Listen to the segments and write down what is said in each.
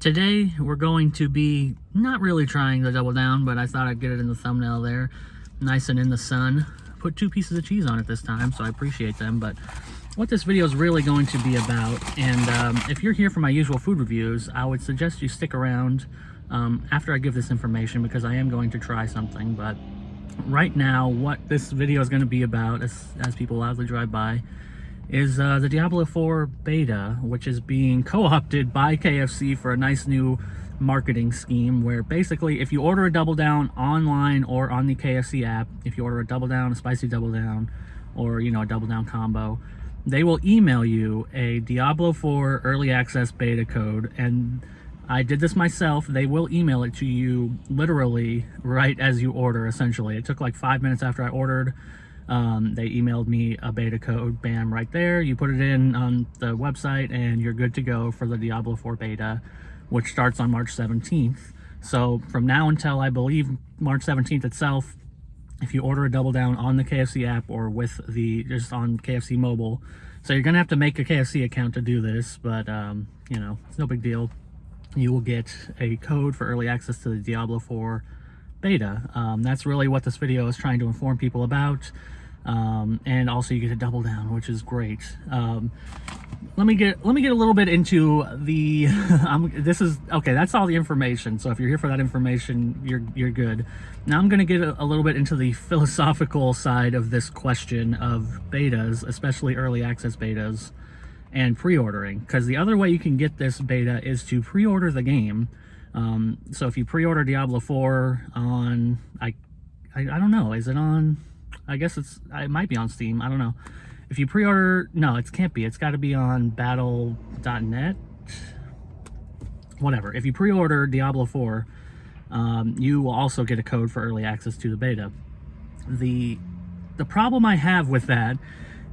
Today we're going to be not really trying to double down, but I thought I'd get it in the thumbnail there, nice and in the sun. Put 2 pieces of cheese on it this time, so I appreciate them. But what this video is really going to be about, and if you're here for my usual food reviews, I would suggest you stick around after I give this information, because I am going to try something. But right now, what this video is going to be about, as people loudly drive by, is the Diablo IV beta, which is being co-opted by KFC for a nice new marketing scheme where basically if you order a double down online or on the KFC app, if you order a double down, a spicy double down, or a double down combo, they will email you a Diablo IV early access beta code. And I did this myself. They will email it to you literally right as you order, essentially. It took like 5 minutes after I ordered. They emailed me a beta code, bam, right there. You put it in on the website and you're good to go for the Diablo 4 beta, which starts on March 17th. So from now until I believe March 17th itself, if you order a double down on the KFC app or with just on KFC mobile, so you're gonna have to make a KFC account to do this, but it's no big deal. You will get a code for early access to the Diablo 4 beta. That's really what this video is trying to inform people about. And also you get a double down, which is great. Let me get a little bit into the this is okay, that's all the information. So if you're here for that information, you're good. Now I'm going to get a little bit into the philosophical side of this question of betas, especially early access betas and pre-ordering, because the other way you can get this beta is to pre-order the game. So if you pre-order Diablo 4 on, I don't know, is it on, I guess it might be on Steam, I don't know. If you pre-order, no, it can't be, it's got to be on battle.net, whatever. If you pre-order Diablo 4, you will also get a code for early access to the beta. The problem I have with that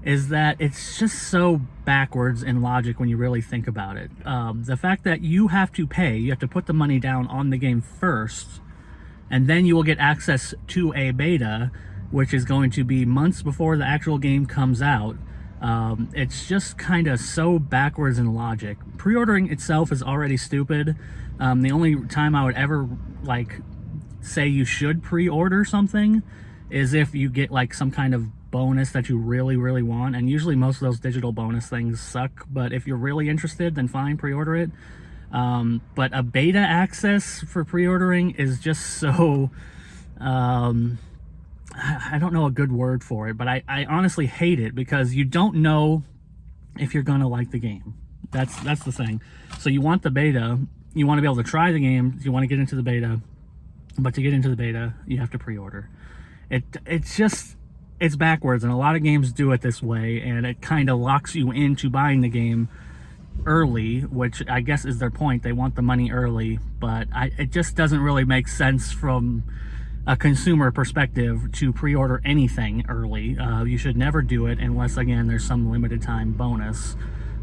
is that it's just so backwards in logic when you really think about it. The fact that you have to put the money down on the game first, and then you will get access to a beta, which is going to be months before the actual game comes out. It's just kind of so backwards in logic. Pre-ordering itself is already stupid. The only time I would ever say you should pre-order something is if you get some kind of bonus that you really want, and usually most of those digital bonus things suck, but if you're really interested, then fine, pre-order it. But a beta access for pre-ordering is just so I don't know a good word for it, but I honestly hate it, because you don't know if you're gonna like the game. That's the thing. So you want the beta, you want to be able to try the game, you want to get into the beta, but to get into the beta you have to pre-order. It's backwards, and a lot of games do it this way, and it kind of locks you into buying the game early, which I guess is their point. They want the money early, but it just doesn't really make sense from a consumer perspective to pre-order anything early. You should never do it unless, again, there's some limited time bonus.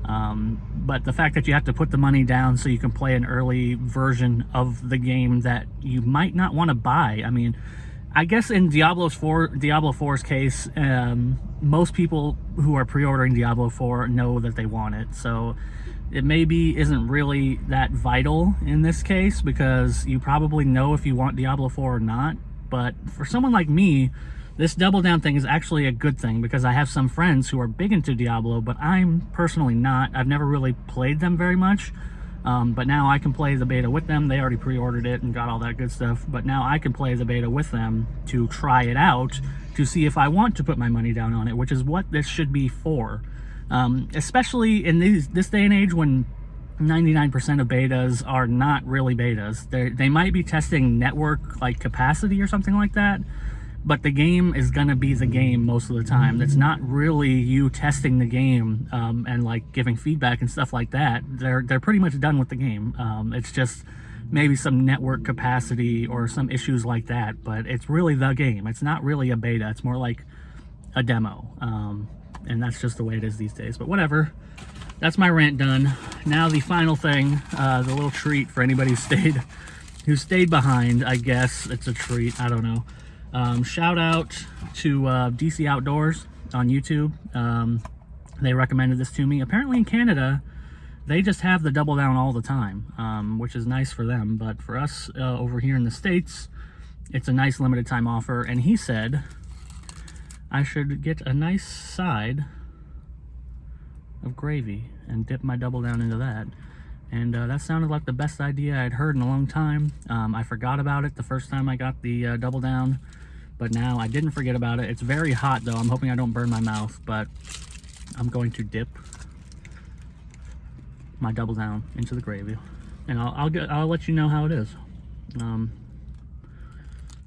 But the fact that you have to put the money down so you can play an early version of the game that you might not want to buy, I mean, I guess in Diablo 4's case, most people who are pre-ordering Diablo 4 know that they want it, so it maybe isn't really that vital in this case, because you probably know if you want Diablo 4 or not. But for someone like me, this double down thing is actually a good thing, because I have some friends who are big into Diablo, but I'm personally not. I've never really played them very much. But now I can play the beta with them. They already pre-ordered it and got all that good stuff, but now I can play the beta with them to try it out, to see if I want to put my money down on it, which is what this should be for. Especially in this day and age when 99% of betas are not really betas. They might be testing network capacity or something like that, but the game is gonna be the game most of the time. That's not really you testing the game and giving feedback and stuff like that. They're pretty much done with the game. It's just maybe some network capacity or some issues like that, but it's really the game. It's not really a beta. It's more like a demo, and that's just the way it is these days. But whatever. That's my rant done. Now the final thing, the little treat for anybody who stayed behind. I guess it's a treat. I don't know. Shout out to DC Outdoors on YouTube. They recommended this to me. Apparently in Canada, they just have the double down all the time, which is nice for them. But for us over here in the States, it's a nice limited time offer. And he said I should get a nice side of gravy and dip my double down into that. And that sounded like the best idea I'd heard in a long time. I forgot about it the first time I got the double down, but now I didn't forget about it. It's very hot though. I'm hoping I don't burn my mouth, but I'm going to dip my double down into the gravy, and I'll let you know how it is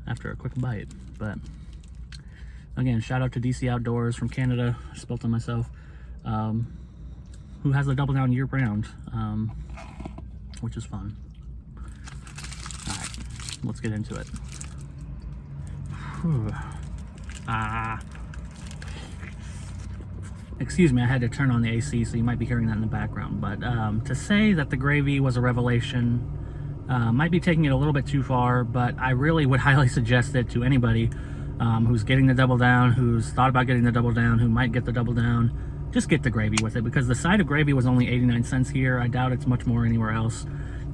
after a quick bite. But again, shout out to DC Outdoors from Canada. I spilled on myself. Who has the double down year round, which is fun. All right, let's get into it. Excuse me, I had to turn on the AC, so you might be hearing that in the background. But to say that the gravy was a revelation might be taking it a little bit too far, but I really would highly suggest it to anybody who's getting the double down, who's thought about getting the double down, who might get the double down. Just get the gravy with it, because the side of gravy was only 89 cents here. I doubt it's much more anywhere else.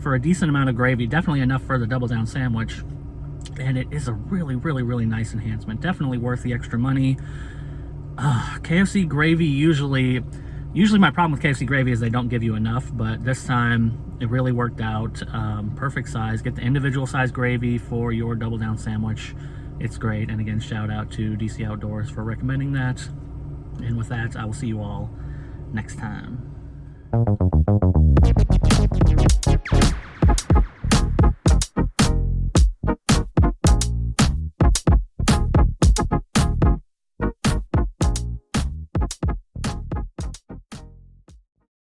For a decent amount of gravy, definitely enough for the double down sandwich. And it is a really, really, really nice enhancement. Definitely worth the extra money. KFC gravy usually my problem with KFC gravy is they don't give you enough, but this time it really worked out. Perfect size. Get the individual size gravy for your double down sandwich. It's great. And again, shout out to DC Outdoors for recommending that. And with that, I will see you all next time.